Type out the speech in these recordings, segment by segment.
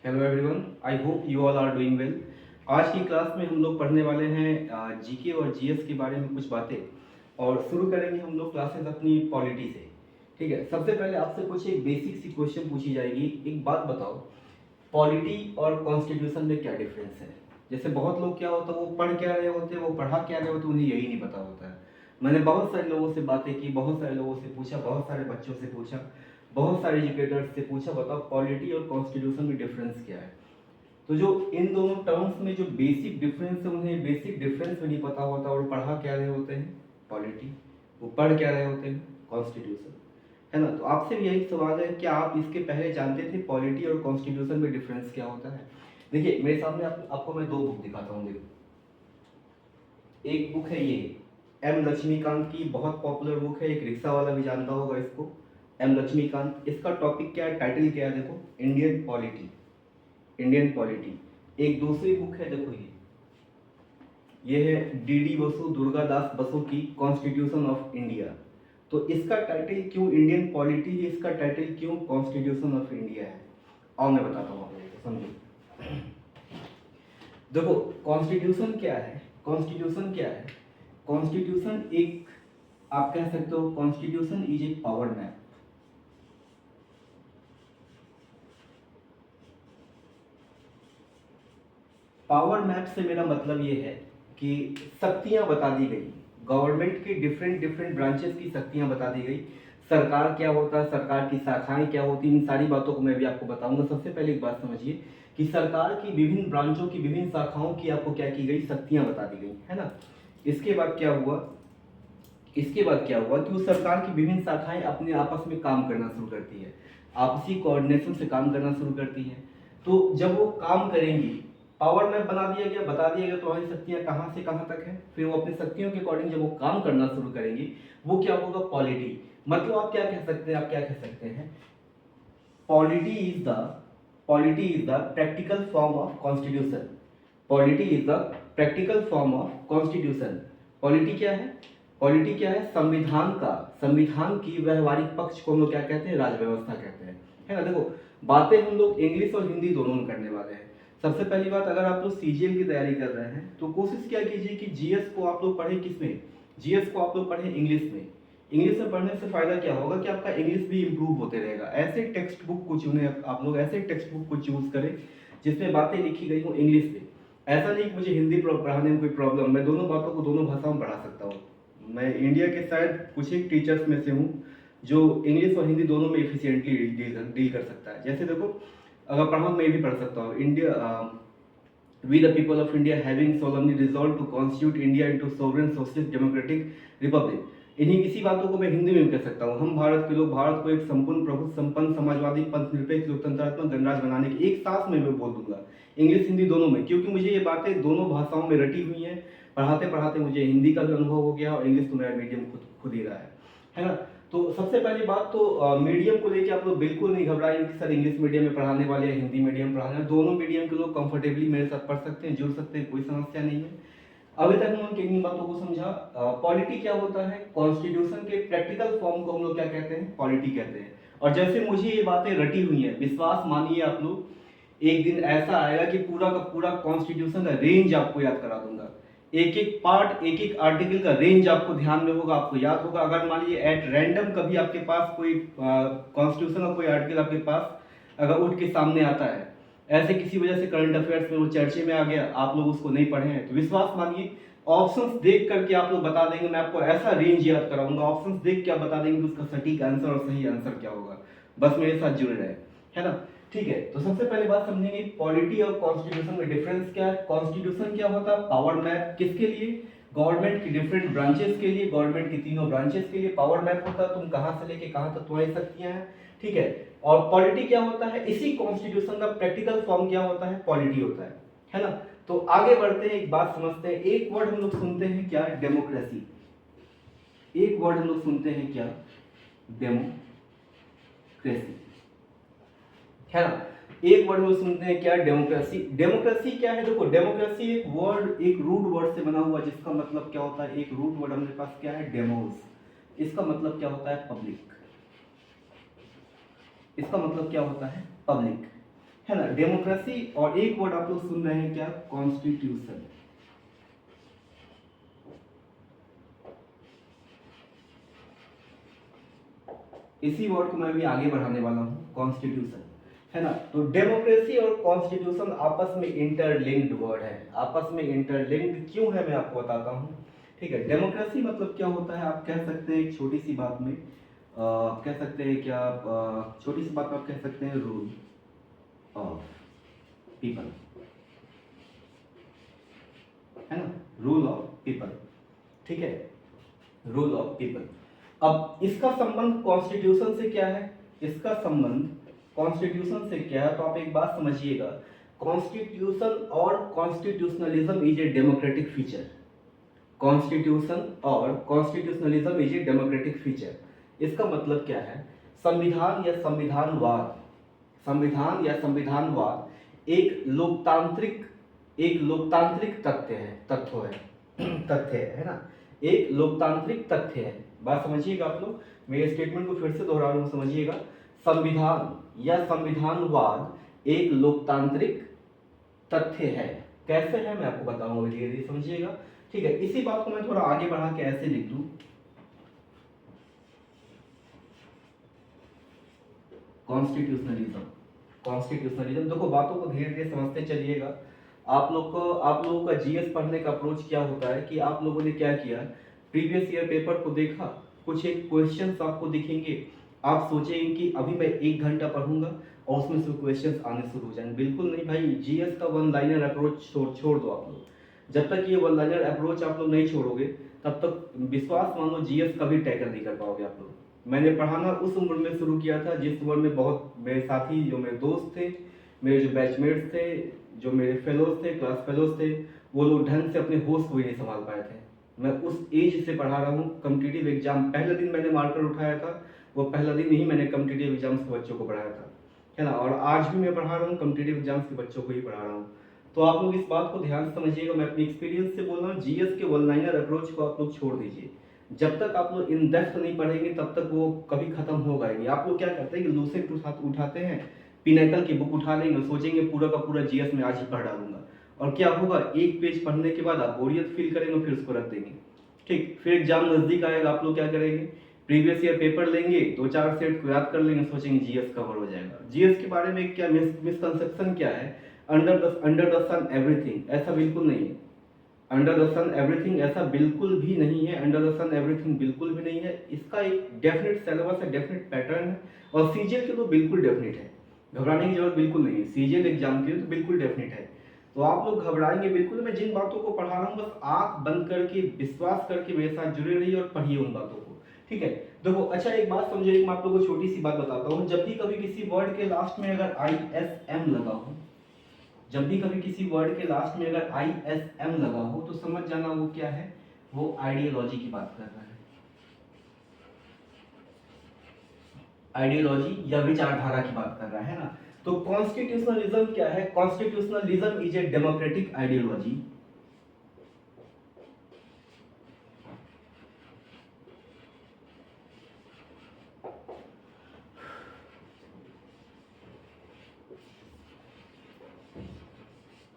Hello everyone, I hope you all are doing well. आज की class में हम लोग पढ़ने वाले हैं जीके और जीएस के बारे में कुछ बातें, और शुरू करेंगे हम लोग क्लासेस अपनी पॉलिटी से। ठीक है, सबसे पहले आपसे कुछ एक बेसिक सी क्वेश्चन पूछी जाएगी। एक बात बताओ, पॉलिटी और कॉन्स्टिट्यूशन में क्या डिफरेंस है? जैसे बहुत लोग क्या होता है, वो पढ़ क्या रहे होते हैं, वो पढ़ा क्या रहे होते हैं, उन्हें यही नहीं पता होता है। मैंने बहुत सारे लोगों से बातें की, बहुत सारे लोगों से पूछा, बहुत सारे बच्चों से पूछा, बहुत सारे एजुकेटर्स से पूछा, बताओ पॉलिटी और कॉन्स्टिट्यूशन में डिफरेंस क्या है। तो जो इन दोनों टर्म्स में जो बेसिक डिफरेंस है, उन्हें बेसिक डिफरेंस भी नहीं पता होता, और पढ़ा क्या रहे होते हैं, पॉलिटी। वो पढ़ क्या रहे होते हैं, कॉन्स्टिट्यूशन। है ना? तो आपसे भी यही सवाल है, क्या आप इसके पहले जानते थे पॉलिटी और कॉन्स्टिट्यूशन में डिफरेंस क्या होता है? देखिए मेरे सामने आपको मैं दो बुक दिखाता हूँ। देखो, एक बुक है ये एम लक्ष्मीकांत की, बहुत पॉपुलर बुक है, एक रिक्शा वाला भी जानता होगा इसको, एम लक्ष्मीकांत। इसका टॉपिक क्या है, टाइटल क्या है, देखो, इंडियन पॉलिटी। Indian polity. एक दूसरी बुक है, देखो ये है डीडी बसु, दुर्गादास बसु की कॉन्स्टिट्यूशन ऑफ इंडिया। तो इसका टाइटल क्यों इंडियन पॉलिटी है, इसका टाइटल क्यों कॉन्स्टिट्यूशन ऑफ इंडिया है, और मैं बताता हूँ आपको, समझो। देखो, कॉन्स्टिट्यूशन क्या है? कॉन्स्टिट्यूशन क्या है? कॉन्स्टिट्यूशन एक, आप कह सकते हो constitution is a power map. Power map से मेरा मतलब ये है कि शक्तियां बता दी गई, गवर्नमेंट के डिफरेंट डिफरेंट ब्रांचेस की शक्तियां बता दी गई। सरकार क्या होता है, सरकार की शाखाएं क्या होती हैं, इन सारी बातों को मैं भी आपको बताऊंगा। सबसे पहले एक बात समझिए कि सरकार की विभिन्न ब्रांचों की, विभिन्न शाखाओं की आपको क्या की गई, शक्तियां बता दी गई, है ना। इसके बाद क्या हुआ, इसके बाद क्या हुआ कि उस सरकार की विभिन्न शाखाएं अपने आपस में काम करना शुरू करती है, आपसी कोऑर्डिनेशन से काम करना शुरू करती है। तो जब वो काम करेंगी, पावर मैप बना दिया गया, बता दिया गया तुम्हारी शक्तियां कहाँ से कहाँ तक है, फिर वो अपनी शक्तियों के अकॉर्डिंग जब वो काम करना शुरू करेंगी, वो क्या होगा, पॉलिटी। मतलब आप क्या कह सकते हैं, आप क्या कह सकते हैं, polity is the, polity is the practical form of constitution. Polity is the practical form of constitution. Polity क्या है? पॉलिटी क्या है? संविधान का, संविधान की व्यवहारिक पक्ष को हम लोग क्या कहते हैं, राज व्यवस्था कहते हैं, है ना। देखो, बातें हम लोग इंग्लिश और हिंदी दोनों में करने वाले हैं। सबसे पहली बात, अगर आप लोग सीजीएल की तैयारी कर रहे हैं तो कोशिश क्या कीजिए कि जीएस को आप लोग पढ़े किस में, जीएस को आप लोग पढ़े इंग्लिश में। इंग्लिश में पढ़ने से फायदा क्या होगा कि आपका इंग्लिश भी इंप्रूव होते रहेगा। ऐसे टेक्स्ट बुक को चुने आप लोग, ऐसे टेक्स्ट बुक को चूज करें जिसमें बातें लिखी गई हो इंग्लिश में। ऐसा नहीं कि मुझे हिंदी पढ़ाने में कोई प्रॉब्लम, मैं दोनों बातों को दोनों भाषाओं में पढ़ा सकता हूँ। मैं इंडिया के शायद कुछ ही टीचर्स में से हूँ जो इंग्लिश और हिंदी दोनों में एफिशिएंटली डील कर सकता है। जैसे देखो, अगर पढ़ाऊँ मैं भी पढ़ सकता हूँ, India we the people of India having solemnly resolved to constitute India into sovereign socialist democratic republic। इन्हीं इसी बातों को मैं हिंदी में भी कह सकता हूँ। हम भारत के लोग भारत को एक संपूर्ण प्रभु संपन्न समाजवादी पंथ निरपेक्ष लोकतंत्रात्मक गणराज्य बनाने की, एक साथ में मैं बोल दूंगा, इंग्लिश हिंदी दोनों में, क्योंकि मुझे ये बातें दोनों भाषाओं में रटी हुई हैं। पढ़ाते पढ़ाते मुझे हिंदी का भी अनुभव हो गया और इंग्लिश तो मेरा मीडियम खुद ही रहा है ना। तो सबसे पहली बात तो मीडियम को लेके आप लोग बिल्कुल नहीं घबराएं कि सर इंग्लिश मीडियम में पढ़ाने वाले या हिंदी मीडियम पढ़ाने वाले, दोनों मीडियम के लोग कंफर्टेबली मेरे साथ पढ़ सकते हैं, जुड़ सकते हैं, कोई समस्या नहीं है। अभी तक हम किन बातों को समझा, पॉलिटी क्या होता है, कॉन्स्टिट्यूशन के प्रैक्टिकल फॉर्म को हम लोग क्या कहते हैं, पॉलिटी कहते हैं। और जैसे मुझे ये बातें रटी हुई हैं, विश्वास मानिए आप लोग, एक दिन ऐसा आएगा कि पूरा का पूरा कॉन्स्टिट्यूशन का रेंज आपको याद करा दूंगा। एक एक पार्ट, एक एक आर्टिकल का रेंज आपको ध्यान में होगा, आपको याद होगा। अगर मान लीजिए एट रैंडम कभी आपके पास कोई कॉन्स्टिट्यूशन का कोई आर्टिकल आपके पास अगर उठ के सामने आता है, ऐसे किसी वजह से करंट अफेयर्स में वो चर्चे में आ गया, आप लोग उसको नहीं पढ़े हैं, तो विश्वास मानिए ऑप्शंस देख करके आप लोग बता देंगे, मैं आपको ऐसा रेंज याद कराऊंगा, ऑप्शंस देख के आप बता देंगे कि उसका सटीक आंसर और सही आंसर क्या होगा। बस मेरे साथ जुड़ रहे, है ना। ठीक है, तो सबसे पहले बात समझेंगे पॉलिटी और कॉन्स्टिट्यूशन में डिफरेंस क्या है। कॉन्स्टिट्यूशन क्या होता है, पावर मैप, किसके लिए, गवर्नमेंट की डिफरेंट ब्रांचेस के लिए, गवर्नमेंट की तीनों ब्रांचेस के लिए पावर मैप होता है, तुम कहां से लेके कहां तक तुम्हारी शक्तियां हैं। ठीक है, और पॉलिटी क्या होता है, इसी कॉन्स्टिट्यूशन का प्रैक्टिकल फॉर्म क्या होता है, पॉलिटी होता है ना। तो आगे बढ़ते हैं, एक बात समझते हैं। एक वर्ड हम लोग सुनते हैं क्या, डेमोक्रेसी। एक वर्ड हम लोग सुनते हैं क्या, डेमोक्रेसी, है ना। एक वर्ड में सुनते हैं क्या, डेमोक्रेसी। डेमोक्रेसी क्या है, देखो डेमोक्रेसी एक वर्ड, एक रूट वर्ड से बना हुआ, जिसका मतलब क्या होता है, एक रूट वर्ड हमारे पास क्या है, डेमोस। इसका मतलब क्या होता है, पब्लिक। इसका मतलब क्या होता है, पब्लिक। है ना, डेमोक्रेसी, और एक वर्ड आप लोग सुन रहे हैं क्या, कॉन्स्टिट्यूशन। इसी वर्ड को मैं भी आगे बढ़ाने वाला हूँ, कॉन्स्टिट्यूशन, है ना। तो डेमोक्रेसी और कॉन्स्टिट्यूशन आपस में इंटरलिंक्ड वर्ड है। आपस में इंटरलिंक्ड क्यों है मैं आपको बताता हूँ। ठीक है, डेमोक्रेसी मतलब क्या होता है, आप कह सकते हैं एक छोटी सी बात में, कह सकते हैं क्या, छोटी सी बात में आप कह सकते हैं रूल ऑफ पीपल, है ना, रूल ऑफ पीपल। ठीक है, रूल ऑफ पीपल। अब इसका संबंध कॉन्स्टिट्यूशन से क्या है, इसका संबंध कॉन्स्टिट्यूशन से क्या है, तो आप एक बात समझिएगा, कॉन्स्टिट्यूशन और constitutionalism is a democratic feature. Constitution और constitutionalism is a democratic feature. इसका मतलब क्या है, संविधान या संविधानवाद, संविधान या संविधानवाद एक लोकतांत्रिक तथ्य है, तथ्य है ना, एक लोकतांत्रिक तथ्य है। बात समझिएगा आप लोग, मेरे स्टेटमेंट को फिर से दोहरा रहा हूं, समझिएगा, संविधान या संविधानवाद एक लोकतांत्रिक तथ्य है। कैसे है मैं आपको बताऊंगा धीरे धीरे, समझिएगा। ठीक है, इसी बात को मैं थोड़ा आगे बढ़ा के ऐसे लिख दूं, कॉन्स्टिट्यूशनलिज्म। कॉन्स्टिट्यूशनलिज्म, देखो बातों को धीरे धीरे समझते चलिएगा। आप लोगों का जीएस पढ़ने का अप्रोच क्या होता है कि आप लोगों ने क्या किया, प्रीवियस ईयर पेपर को देखा, कुछ एक क्वेश्चंस आपको दिखेंगे, आप सोचेंगे कि अभी मैं 1 घंटा पढ़ूंगा और उसमें से क्वेश्चंस आने शुरू हो जाएंगे। बिल्कुल नहीं भाई, जीएस का वन लाइनर अप्रोच छोड़ दो आप लोग। जब तक ये वन लाइनर अप्रोच आप लोग नहीं छोड़ोगे, तब तक विश्वास मान लो जीएस कभी टैकल नहीं कर पाओगे आप लोग। मैंने पढ़ाना उस उम्र में शुरू किया था जिस उम्र में बहुत मेरे साथी, जो मेरे दोस्त थे, मेरे जो बैचमेट्स थे, जो मेरे फेलोज थे, क्लास फेलोज थे, वो लोग ढंग से अपने होश को ही नहीं संभाल पाए थे। मैं उस एज से पढ़ा रहा हूँ। कॉम्पिटिटिव एग्जाम पहले दिन मैंने मार्कर उठाया था, वो पहला दिन ही मैंने कॉम्पिटिटिव एग्जाम्स के बच्चों को पढ़ाया था, है ना, और आज भी मैं पढ़ा रहा हूँ, कॉम्पिटिटिव एग्जाम्स के बच्चों को ही पढ़ा रहा हूँ। तो आप लोग इस बात को ध्यान से समझिएगा, मैं अपनी एक्सपीरियंस से बोल रहा हूँ, जीएस के वन लाइनर अप्रोच को आप लोग छोड़ दीजिए। जब तक आप लोग इन डेप्थ नहीं पढ़ेंगे तब तक वो कभी खत्म होगा ही नहीं। आप लोग क्या करते हैं कि लूसेंट उठाते हैं, पिनेकल की बुक उठा लेंगे, सोचेंगे पूरा का पूरा जीएस में आज ही पढ़ डालूंगा, और क्या होगा, एक पेज पढ़ने के बाद आप बोरियत फील करेंगे, फिर उसको रख देंगे। ठीक, फिर एग्जाम नजदीक आएगा, आप लोग क्या करेंगे, प्रीवियस ईयर पेपर लेंगे, 2-4 सेट को याद कर लेंगे, सोचेंगे जीएस कवर हो जाएगा। जीएस के बारे में क्या मिसकंसेप्शन क्या है, अंडर द सन एवरीथिंग, ऐसा बिल्कुल नहीं है। अंडर द सन एवरीथिंग ऐसा बिल्कुल भी नहीं है, अंडर द सन एवरीथिंग बिल्कुल भी नहीं है। इसका एक डेफिनेट सिलेबस है, डेफिनेट पैटर्न है, और सीजीएल के तो बिल्कुल डेफिनेट है, घबराने की जरूरत बिल्कुल नहीं है। सीजीएल एग्जाम के लिए तो बिल्कुल डेफिनेट है, तो आप लोग घबराएंगे बिल्कुल। मैं जिन बातों को पढ़ा रहा हूँ बस आंख बंद करके विश्वास करके मेरे साथ जुड़े रहिए और पढ़िए उन बातों को। ठीक है, देखो अच्छा एक बात समझिए, मैं आप लोगों को छोटी सी बात बताता हूँ। जब भी कभी किसी वर्ड के लास्ट में अगर ISM लगा हो, जब भी कभी किसी वर्ड के लास्ट में अगर ISM लगा हो, तो समझ जाना वो क्या है, वो आइडियोलॉजी की बात कर रहा है। आइडियोलॉजी या विचारधारा की बात कर रहा है ना। तो कॉन्स्टिट्यूशनलिज्म क्या है, constitutionalism is a democratic ideology.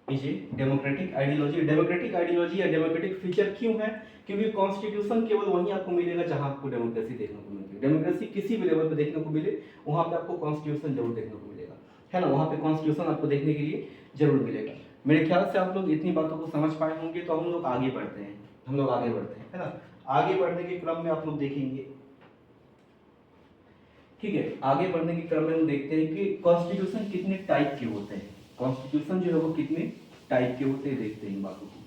Is a democratic ideology. Democratic ideology या डेमोक्रेटिक फीचर क्यों है, क्योंकि कॉन्स्टिट्यूशन केवल वहीं आपको मिलेगा जहां आपको डेमोक्रेसी देखने को मिलेगी। डेमोक्रेसी किसी भी लेवल पे देखने को मिले, वहां पे आपको कॉन्स्टिट्यूशन जरूर देखने को मिलेगा, है ना, वहां पे कॉन्स्टिट्यूशन आपको देखने के लिए जरूर मिलेगा। मेरे ख्याल से आप लोग इतनी बातों को समझ पाए होंगे, तो हम लोग आगे बढ़ते हैं, है ना। आगे बढ़ने के क्रम में आप लोग देखेंगे, ठीक है, आगे बढ़ने के क्रम में हम देखते हैं कि कॉन्स्टिट्यूशन कितने टाइप के होते हैं। कॉन्स्टिट्यूशन जो है वो कितने टाइप के होते हैं, देखते हैं इन बातों को।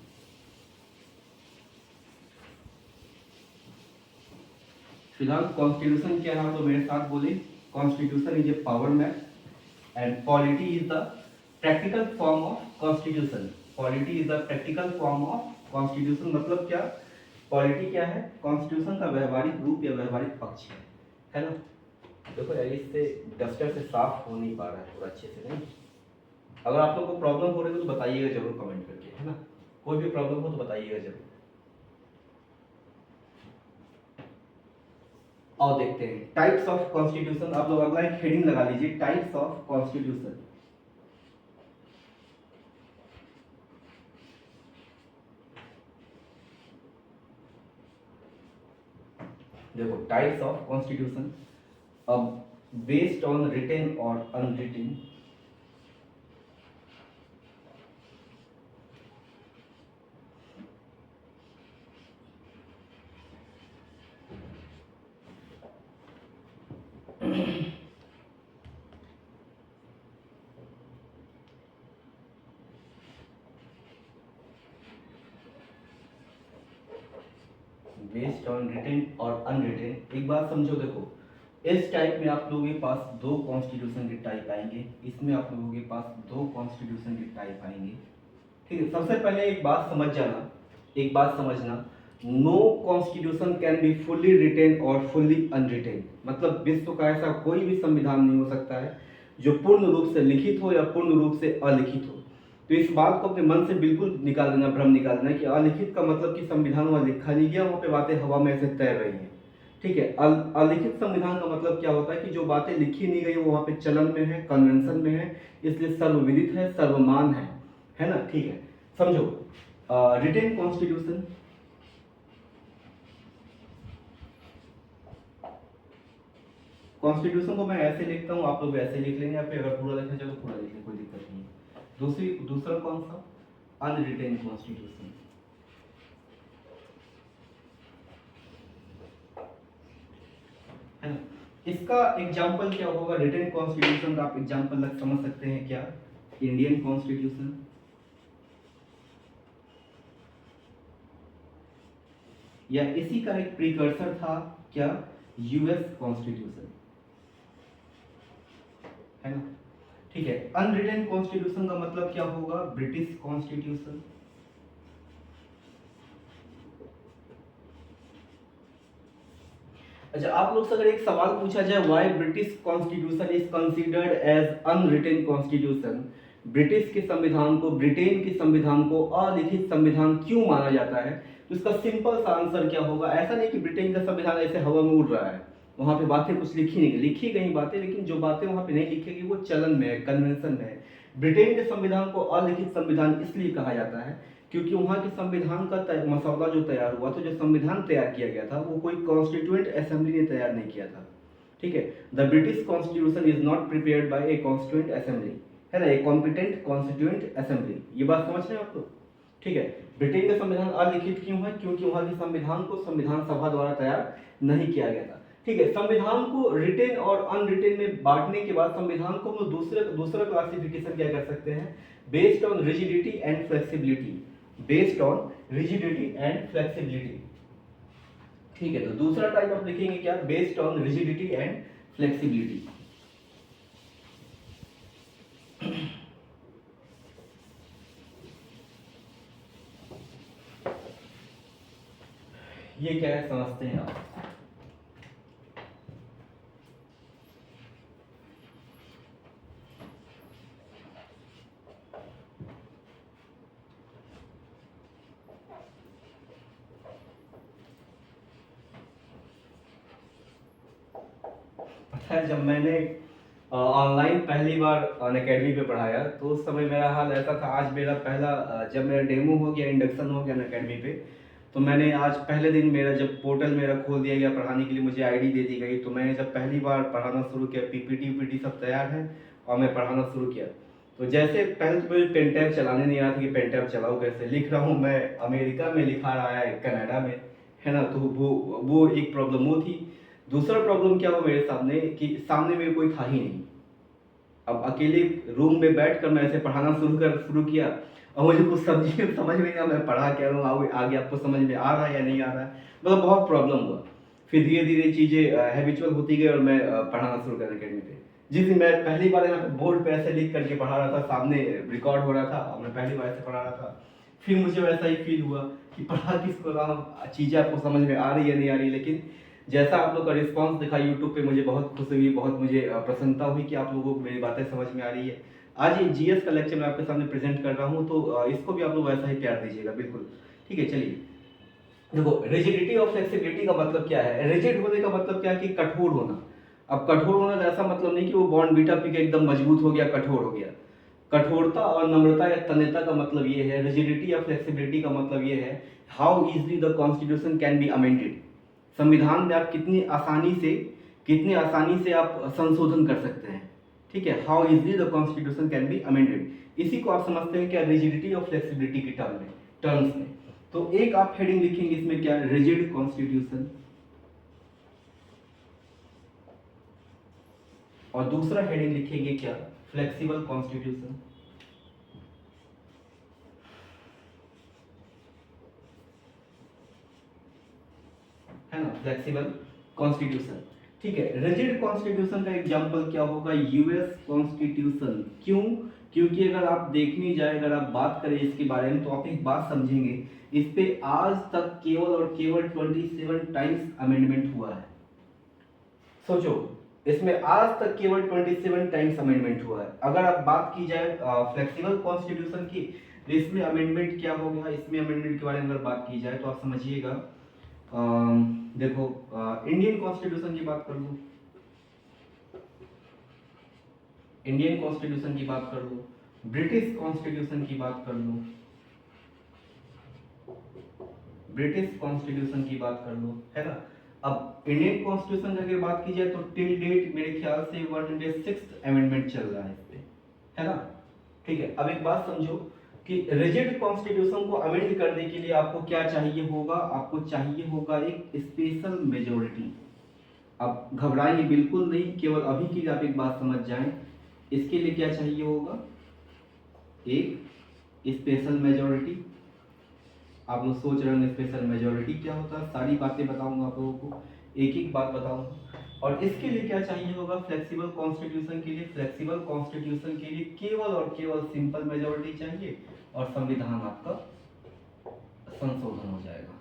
फिलहाल कॉन्स्टिट्यूशन क्या है, तो मेरे साथ बोले, constitution is a power map and polity is the practical form of constitution. Polity is the practical form of constitution. मतलब क्या, पॉलिटी क्या है, कॉन्स्टिट्यूशन का व्यवहारिक रूप या व्यवहारिक पक्ष है ना। देखो यार, इससे डस्टर से साफ हो नहीं पा रहा है थोड़ा अच्छे से, नहीं। अगर आप लोग को प्रॉब्लम हो रही है तो बताइएगा जरूर कमेंट करके, है ना, कोई भी प्रॉब्लम हो तो बताइएगा जरूर। और देखते हैं टाइप्स ऑफ कॉन्स्टिट्यूशन। आप लोग अगला एक हेडिंग लगा लीजिए, टाइप्स ऑफ कॉन्स्टिट्यूशन। देखो टाइप्स ऑफ कॉन्स्टिट्यूशन, अब बेस्ड ऑन रिटन और अनरिटन। बेस्ड ऑन रिटन और अनरिटन, एक बात समझो, देखो इस टाइप में आप लोगों के पास दो कॉन्स्टिट्यूशन के टाइप आएंगे, इसमें आप लोगों के पास दो कॉन्स्टिट्यूशन के टाइप आएंगे। ठीक है, सबसे पहले एक बात समझ जाना, एक बात समझना, no constitution can be fully written और फुल्ली अनरिटेन। मतलब विश्व का ऐसा कोई भी संविधान नहीं हो सकता है जो पूर्ण रूप से लिखित हो या पूर्ण रूप से अलिखित हो। तो इस बात को अपने मन से बिल्कुल निकाल देना, भ्रम निकाल देना कि अलिखित का मतलब कि संविधान वहाँ लिखा नहीं गया, वहाँ पे बातें हवा में ऐसे तैर रही हैं। ठीक है, अलिखित संविधान का मतलब क्या होता है कि जो बातें लिखी नहीं गई वो वहाँ पे चलन में है, कन्वेंशन में है, इसलिए सर्वविदित है, सर्वमान है ना। ठीक है, समझो रिटेन कॉन्स्टिट्यूशन, कॉन्स्टिट्यूशन को मैं ऐसे लिखता हूँ, आप लोग ऐसे लिख लेंगे, या फिर अगर पूरा लिखना चाहो तो पूरा लिख लें, कोई दिक्कत नहीं है। दूसरा कौन सा, अनरिटेन कॉन्स्टिट्यूशन, है ना। इसका एग्जाम्पल क्या होगा, रिटेन कॉन्स्टिट्यूशन का आप एग्जाम्पल लग समझ सकते हैं क्या, इंडियन कॉन्स्टिट्यूशन, या इसी का एक प्रीकर्सर था क्या, यूएस कॉन्स्टिट्यूशन, है ना। ठीक है, अनरिटेन कॉन्स्टिट्यूशन का मतलब क्या होगा, ब्रिटिश कॉन्स्टिट्यूशन। अच्छा, आप लोग से अगर एक सवाल पूछा जाए why British constitution is considered as unwritten constitution, British के संविधान को, ब्रिटेन के संविधान को अलिखित संविधान क्यों माना जाता है, तो इसका सिंपल सा आंसर क्या होगा, ऐसा नहीं कि ब्रिटेन का संविधान ऐसे हवा में उड़ रहा है, वहां पे बातें कुछ लिखी नहीं, लिखी गई बातें, लेकिन जो बातें वहां पे नहीं लिखी गई वो चलन में है, कन्वेंशन में है। ब्रिटेन के संविधान को अलिखित संविधान इसलिए कहा जाता है क्योंकि वहाँ के संविधान का मसौदा जो तैयार हुआ, तो जो संविधान तैयार किया गया था वो कोई कॉन्स्टिट्यूएंट असेंबली ने तैयार नहीं किया था। ठीक है, the British constitution is not prepared by A constituent assembly, है ना, ए कॉम्पिटेंट कॉन्स्टिट्यूएंट असेंबली, ये बात समझ रहे हैं आप लोग। ठीक है, ब्रिटेन का संविधान अलिखित क्यों है, क्योंकि वहाँ के संविधान को संविधान सभा द्वारा तैयार नहीं किया गया था। ठीक है, संविधान को रिटेन और अनरिटेन में बांटने के बाद संविधान को हम दूसरा क्लासिफिकेशन क्या कर सकते हैं, based on rigidity and flexibility, based on rigidity and flexibility. ठीक है, तो दूसरा टाइप आप लिखेंगे क्या, based on rigidity and flexibility. ये क्या है समझते हैं आप। पता है, जब मैंने ऑनलाइन पहली बार अनअकैडमी पे पढ़ाया तो उस समय मेरा हाल ऐसा था, आज मेरा पहला जब मेरा डेमो हो गया, इंडक्शन हो गया अनअकैडमी पे, तो मैंने आज पहले दिन मेरा जब पोर्टल मेरा खोल दिया गया पढ़ाने के लिए, मुझे आईडी दे दी गई, तो मैंने जब पहली बार पढ़ाना शुरू किया, पीपीटी वीपीटी सब तैयार है और मैं पढ़ाना शुरू किया, तो जैसे पहले तो मुझे पेन टैब चलाने नहीं आता कि पेन टैब चलाऊँ कैसे, लिख रहा हूँ मैं, अमेरिका में लिखा रहा है कनाडा में, है ना, तो वो एक प्रॉब्लम वो थी। दूसरा प्रॉब्लम क्या हुआ मेरे सामने कि सामने मेरे कोई था ही नहीं, अब अकेले रूम में बैठकर मैं ऐसे पढ़ाना शुरू किया और मुझे कुछ समझ में नहीं आया मैं पढ़ा क्या रहा हूँ, आगे आपको समझ में आ रहा है या नहीं आ रहा है, मतलब बहुत प्रॉब्लम हुआ। फिर धीरे धीरे चीज़ें हैबिचुअल होती गई और मैं पढ़ाना शुरू कर अकेडमी पे। जिस दिन मैं पहली बार यहाँ पे बोर्ड पे ऐसे लिख करके पढ़ा रहा था, सामने रिकॉर्ड हो रहा था और मैं पहली बार ऐसे पढ़ा रहा था, फिर मुझे वैसा ही फील हुआ कि पढ़ा किसको रहा हूँ, चीज़ें आपको समझ में आ रही है नहीं आ रही, लेकिन जैसा आप लोग का रिस्पांस दिखा यूट्यूब पे मुझे बहुत खुशी हुई, बहुत मुझे प्रसन्नता हुई कि आप लोगों को मेरी बातें समझ में आ रही है। आज ये जीएस का लेक्चर मैं आपके सामने प्रेजेंट कर रहा हूँ, तो इसको भी आप लोग वैसा ही प्यार दीजिएगा, बिल्कुल। ठीक है, चलिए देखो, रिजिडिटी और फ्लेक्सिबिलिटी का मतलब क्या है, रिजिड होने का मतलब क्या है कि कठोर होना। अब कठोर होना का ऐसा मतलब नहीं कि वो बॉन्ड बीटा पी के एकदम मजबूत हो गया, कठोर हो गया। कठोरता और नम्रता या तन्यता का मतलब ये है, रिजिडिटी या फ्लेक्सिबिलिटी का मतलब ये है, how easily the constitution can be amended, संविधान में आप कितनी आसानी से आप संशोधन कर सकते हैं, ठीक है। How easily the constitution can be amended, इसी को आप समझते हैं क्या, रिजिडिटी और फ्लेक्सिबिलिटी के टर्म्स में। तो एक आप हेडिंग लिखेंगे इसमें क्या, रिजिड कॉन्स्टिट्यूशन, और दूसरा हेडिंग लिखेंगे क्या, फ्लेक्सिबल कॉन्स्टिट्यूशन, है ना, फ्लेक्सिबल कॉन्स्टिट्यूशन, ठीक है। रिजिड कॉन्स्टिट्यूशन का एग्जांपल क्या होगा, यूएस कॉन्स्टिट्यूशन। क्यों, क्योंकि अगर आप देखने जाए, अगर आप बात करें इसके बारे में, तो आप एक बात समझेंगे, इस पे आज तक केवल और केवल 27 टाइम्स अमेंडमेंट हुआ है। सोचो, इसमें आज तक केवल 27 टाइम्स अमेंडमेंट हुआ है। अगर आप बात की जाए फ्लेक्सिबल कॉन्स्टिट्यूशन की, तो इसमें अमेंडमेंट क्या हो गया, इसमें अमेंडमेंट के बारे में अगर बात की जाए तो आप समझिएगा, देखो, इंडियन कॉन्स्टिट्यूशन की बात कर लो, इंडियन कॉन्स्टिट्यूशन की बात कर लो, ब्रिटिश कॉन्स्टिट्यूशन की बात कर लो, ब्रिटिश कॉन्स्टिट्यूशन की बात कर लो, है ना। अब इंडियन कॉन्स्टिट्यूशन की अगर बात की जाए तो टिल डेट मेरे ख्याल से 106th अमेंडमेंट चल रहा है इस पे, है ना, ठीक है। अब एक बात समझो कि रिजिड कॉन्स्टिट्यूशन को अमेंड करने के लिए आपको क्या चाहिए होगा, आपको चाहिए होगा एक स्पेशल मेजोरिटी। अब घबराइए बिल्कुल नहीं, केवल अभी के लिए आप एक बात समझ जाएं, इसके लिए क्या चाहिए होगा, एक स्पेशल मेजोरिटी। आप लोग सोच रहे होंगे स्पेशल मेजोरिटी क्या होता है, सारी बातें बताऊंगा आप लोगों को, एक एक बात बताऊंगा। और इसके लिए क्या चाहिए होगा, फ्लेक्सिबल कॉन्स्टिट्यूशन के लिए, फ्लेक्सिबल कॉन्स्टिट्यूशन के लिए केवल और केवल सिंपल मेजोरिटी चाहिए, और संविधान आपका संशोधन हो जाएगा,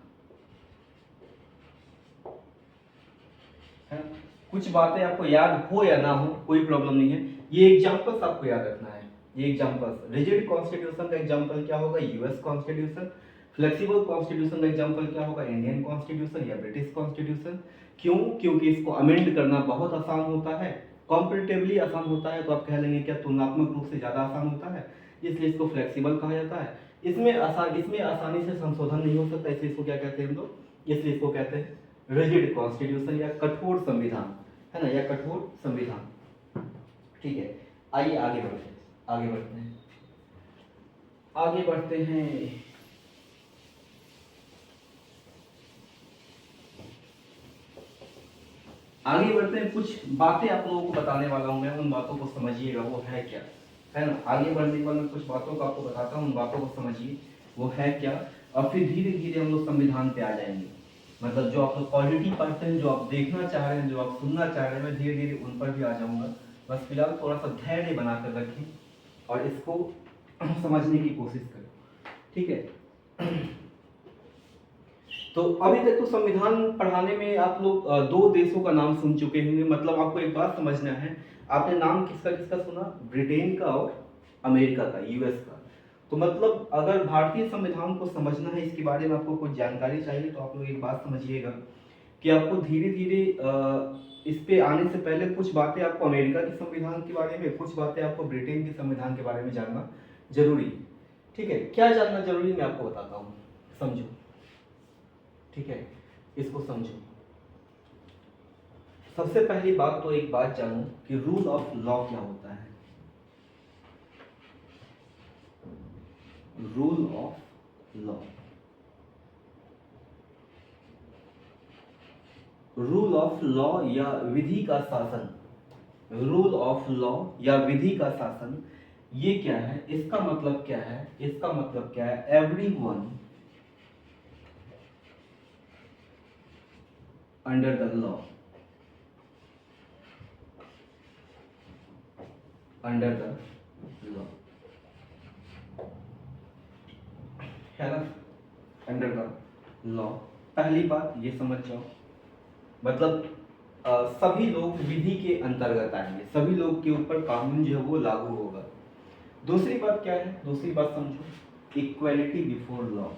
है। कुछ बातें आपको याद हो या ना हो कोई प्रॉब्लम नहीं है, ये एग्जांपल्स आपको याद रखना है। ये एग्जांपल्स, रिजिड कॉन्स्टिट्यूशन का एग्जांपल क्या होगा, यूएस कॉन्स्टिट्यूशन। फ्लेक्सिबल कॉन्स्टिट्यूशन का एग्जांपल क्या होगा, इंडियन कॉन्स्टिट्यूशन या ब्रिटिश कॉन्स्टिट्यूशन। क्यों, क्योंकि इसको अमेंड करना बहुत आसान होता है, कॉम्पैरेटिवली आसान होता है, तो आप कह लेंगे क्या, तुलनात्मक रूप से ज्यादा आसान होता है, इसलिए इसको फ्लेक्सिबल कहा जाता है। इसमें आसानी से संशोधन नहीं हो सकता, इसलिए इसको क्या कहते हैं हम लोग, इसलिए इसको कहते हैं रिजिड कॉन्स्टिट्यूशन या कठोर संविधान, है ना, या कठोर संविधान, ठीक है। आइए आगे बढ़ते हैं, आगे बढ़ते हैं, आगे बढ़ते हैं। आगे बढ़ते हैं, कुछ बातें आप लोगों को बताने वाला हूं मैं, उन बातों को समझिएगा वो है क्या, है ना। आगे बढ़ने के बाद मैं कुछ बातों को आपको बताता हूं, उन बातों को समझिए वो है क्या, और फिर धीरे धीरे हम लोग संविधान पे आ जाएंगे। मतलब जो आप लोग क्वालिटी पढ़ते हैं, जो आप देखना चाह रहे हैं, जो आप सुनना चाह रहे हैं, मैं धीरे धीरे उन पर भी आ जाऊंगा। बस फिलहाल थोड़ा सा धैर्य बनाकर रखें और इसको समझने की कोशिश करें, ठीक है। तो अभी तक तो संविधान पढ़ाने में आप लोग दो देशों का नाम सुन चुके होंगे, मतलब आपको एक बात समझना है, आपने नाम किसका किसका सुना, ब्रिटेन का और अमेरिका का, यूएस का। तो मतलब अगर भारतीय संविधान को समझना है, इसके बारे में आपको कुछ जानकारी चाहिए, तो आप लोग एक बात समझिएगा कि आपको धीरे धीरे इस पे आने से पहले कुछ बातें आपको अमेरिका के संविधान के बारे में, कुछ बातें आपको ब्रिटेन के संविधान के बारे में जानना जरूरी है, ठीक है। क्या जानना जरूरी, मैं आपको बताता हूँ, समझो, ठीक है, इसको समझो। सबसे पहली बात तो एक बात जानो कि रूल ऑफ लॉ क्या होता है। Rule of law, rule of law या विधि का शासन, रूल ऑफ लॉ या विधि का शासन, ये क्या है, इसका मतलब क्या है, इसका मतलब क्या है, everyone under the law, under the law, है ना, अंडर द लॉ। पहली बात ये समझ जाओ, मतलब सभी लोग विधि के अंतर्गत आएंगे, सभी लोग के ऊपर कानून जो है वो लागू होगा। दूसरी बात क्या है, दूसरी बात समझो, equality before law,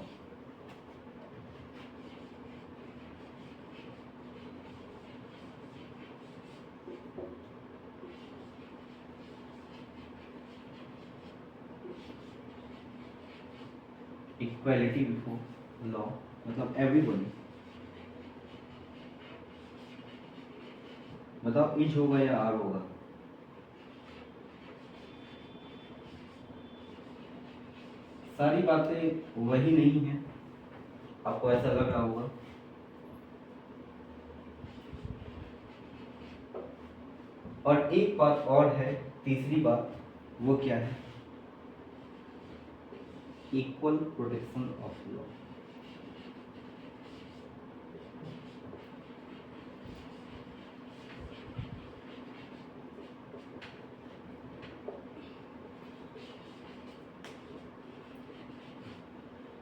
equality before law मतलब एवरीवन बताओ इज होगा या आर होगा? सारी बातें वही नहीं है, आपको ऐसा लग रहा होगा। और एक बात और है, तीसरी बात, वो क्या है? Equal protection of law.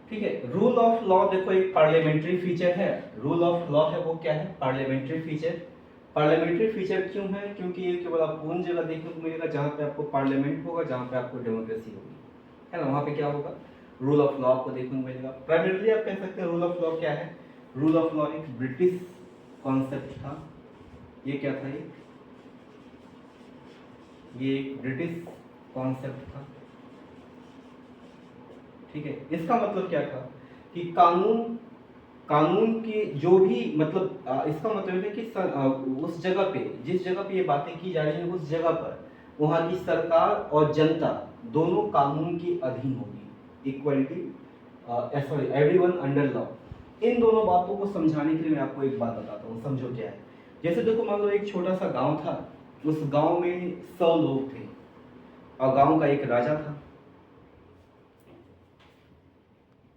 ठीक है, रूल ऑफ लॉ देखो एक पार्लियामेंट्री फीचर है। रूल ऑफ लॉ है वो क्या है? Parliamentary feature. पार्लियामेंट्री फीचर क्यों है? क्योंकि ये केवल आपको उन जगह देखने को मिलेगा जहाँ पे आपको पार्लियामेंट होगा, जहाँ पे आपको डेमोक्रेसी होगी, है ना, वहाँ पे क्या होगा? रूल ऑफ लॉ आपको देखने को मिलेगा। प्राइमरीली आप कह सकते हैं रूल ऑफ लॉ क्या है? रूल ऑफ लॉ एक ब्रिटिश कॉन्सेप्ट था। ये क्या था? ये एक ब्रिटिश कॉन्सेप्ट था। ठीक है, इसका मतलब क्या था कि कानून की जो भी मतलब इसका मतलब है कि उस जगह पे, जिस जगह पे ये बातें की जा रही हैं, उस जगह पर वहाँ की सरकार और जनता दोनों कानून के अधीन होगी। Equality, sorry, everyone under law. इन दोनों बातों को समझाने के लिए मैं आपको एक बात बताता हूँ, समझो क्या है। जैसे देखो, मान लो एक छोटा सा गांव था, उस गांव में 100 लोग थे और गांव का एक राजा था।